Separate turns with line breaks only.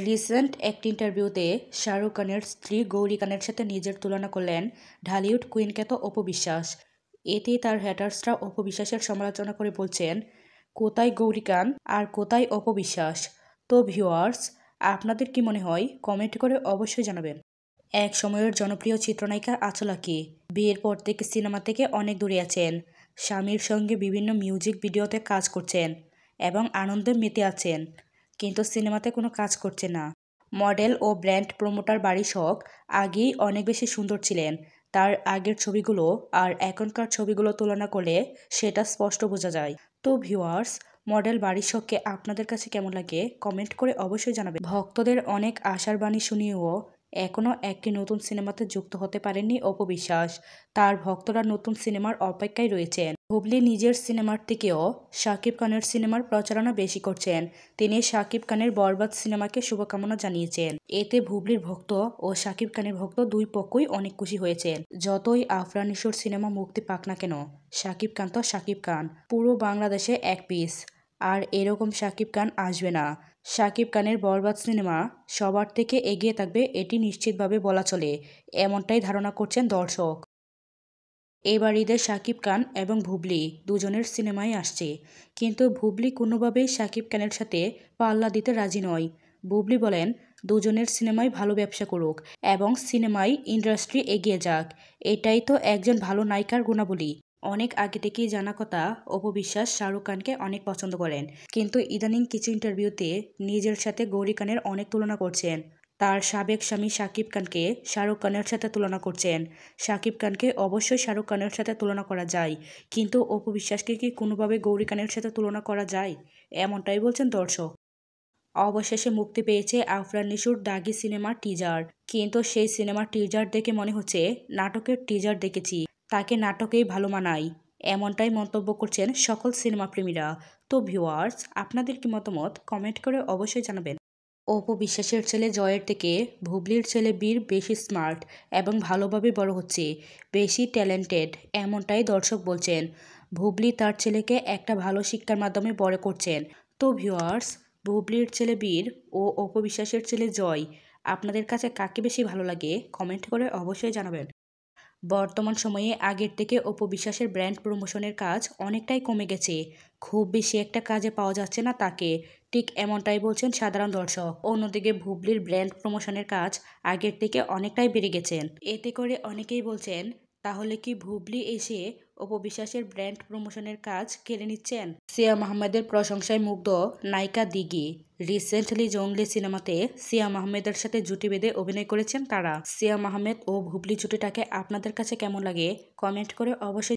Recent একটি ইন্টারভিউতে শাহরুখ খানের স্ত্রী গৌরী খানের সাথে নিজের তুলনা করলেন ঢালিউড কুইন খ্যাত অপু বিশ্বাস। এতে তার হ্যাটার্সরা অপু বিশ্বাসের সমালোচনা করে বলছেন, কোথায় গৌরী খান আর কোথায় অপু বিশ্বাস। তো ভিউয়ার্স, আপনাদের কি মনে হয় কমেন্ট করে অবশ্যই জানাবেন। এক সময়ের জনপ্রিয় চিত্রনায়িকা আঁচলাকি বিয়ের পর থেকে সিনেমা থেকে অনেক দূরে আছেন। স্বামীর সঙ্গে বিভিন্ন মিউজিক ভিডিওতে কাজ করছেন এবং আনন্দে মেতে আছেন, কিন্তু সিনেমাতে কোনো কাজ করছে না। মডেল ও ব্র্যান্ড প্রমোটার বাড়ি শখ আগেই অনেক বেশি সুন্দর ছিলেন। তার আগের ছবিগুলো আর এখনকার ছবিগুলো তুলনা করলে সেটা স্পষ্ট বোঝা যায়। তো ভিউয়ার্স, মডেল বাড়ির শখকে আপনাদের কাছে কেমন লাগে কমেন্ট করে অবশ্যই জানাবেন। ভক্তদের অনেক আশার বাণী শুনিয়েও এখনও একটি নতুন সিনেমাতে যুক্ত হতে পারেননি অপু বিশ্বাস। তার ভক্তরা নতুন সিনেমার অপেক্ষায় রয়েছেন। বুবলি নিজের সিনেমার থেকেও শাকিব খানের সিনেমার প্রচারণা বেশি করছেন। তিনি শাকিব খানের বরবাদ সিনেমাকে শুভকামনা জানিয়েছেন। এতে বুবলির ভক্ত ও শাকিব খানের ভক্ত দুই পক্ষই অনেক খুশি হয়েছেন। যতই আফরান নিশোর সিনেমা মুক্তি পাক না কেন, শাকিব খান তো শাকিব খান, পুরো বাংলাদেশে এক পিস। আর এরকম শাকিব খান আসবে না। শাকিব খানের বরবাদ সিনেমা সবার থেকে এগিয়ে থাকবে, এটি নিশ্চিতভাবে বলা চলে, এমনটাই ধারণা করছেন দর্শক। এবার ঈদে শাকিব খান এবং বুবলি দুজনের সিনেমাই আসছে, কিন্তু বুবলি কোনোভাবেই শাকিব খানের সাথে পাল্লা দিতে রাজি নয়। বুবলি বলেন, দুজনের সিনেমাই ভালো ব্যবসা করুক এবং সিনেমাই ইন্ডাস্ট্রি এগিয়ে যাক, এটাই তো একজন ভালো নায়িকার গুণাবলী। অনেক আগে থেকেই জানা কথা, অপু বিশ্বাস শাহরুখ খানকে অনেক পছন্দ করেন, কিন্তু ইদানিং কিছু ইন্টারভিউতে নিজের সাথে গৌরী খানের অনেক তুলনা করছেন। তার সাবেক স্বামী শাকিব খানকে শাহরুখ খানের সাথে তুলনা করছেন। শাকিব খানকে অবশ্যই শাহরুখ খানের সাথে তুলনা করা যায়, কিন্তু অপু বিশ্বাসকে কি কোনোভাবে গৌরী খানের সাথে তুলনা করা যায়, এমনটাই বলছেন দর্শক। অবশেষে মুক্তি পেয়েছে আফরান নিশোর দাগি সিনেমার টিজার, কিন্তু সেই সিনেমার টিজার দেখে মনে হচ্ছে নাটকের টিজার দেখেছি, তাকে নাটকেই ভালো মানায়, এমনটাই মন্তব্য করছেন সকল সিনেমা প্রেমীরা। তো ভিউয়ার্স, আপনাদের কি মতামত কমেন্ট করে অবশ্যই জানাবেন। অপু বিশ্বাসের ছেলে জয়ের থেকে বুবলির ছেলে বীর বেশি স্মার্ট এবং ভালোভাবে বড় হচ্ছে, বেশি ট্যালেন্টেড, এমনটাই দর্শক বলছেন। বুবলি তার ছেলেকে একটা ভালো শিক্ষার মাধ্যমে বড় করছেন। তো ভিউয়ার্স, বুবলির ছেলে বীর ও অপু বিশ্বাসের ছেলে জয়, আপনাদের কাছে কাকে বেশি ভালো লাগে কমেন্ট করে অবশ্যই জানাবেন। বর্তমান সময়ে আগের থেকে অপু বিশ্বাসের ব্র্যান্ড প্রমোশনের কাজ অনেকটাই কমে গেছে, খুব বেশি একটা কাজে পাওয়া যাচ্ছে না তাকে, ঠিক এমনটাই বলছেন সাধারণ দর্শক। অন্যদিকে বুবলির ব্র্যান্ড প্রমোশনের কাজ আগের থেকে অনেকটাই বেড়ে গেছেন। এতে করে অনেকেই বলছেন, তাহলে কি বুবলি এসে অপু বিশ্বাসের ব্র্যান্ড প্রমোশনের কাজ কেড়ে নিচ্ছেন। সিয়াম আহমেদের প্রশংসায় মুগ্ধ নায়িকা দিঘি। রিসেন্টলি জঙ্গলি সিনেমাতে সিয়াম আহমেদের সাথে জুটি বেঁধে অভিনয় করেছেন তারা। সিয়াম আহমেদ ও বুবলি জুটিটাকে আপনাদের কাছে কেমন লাগে কমেন্ট করে অবশ্যই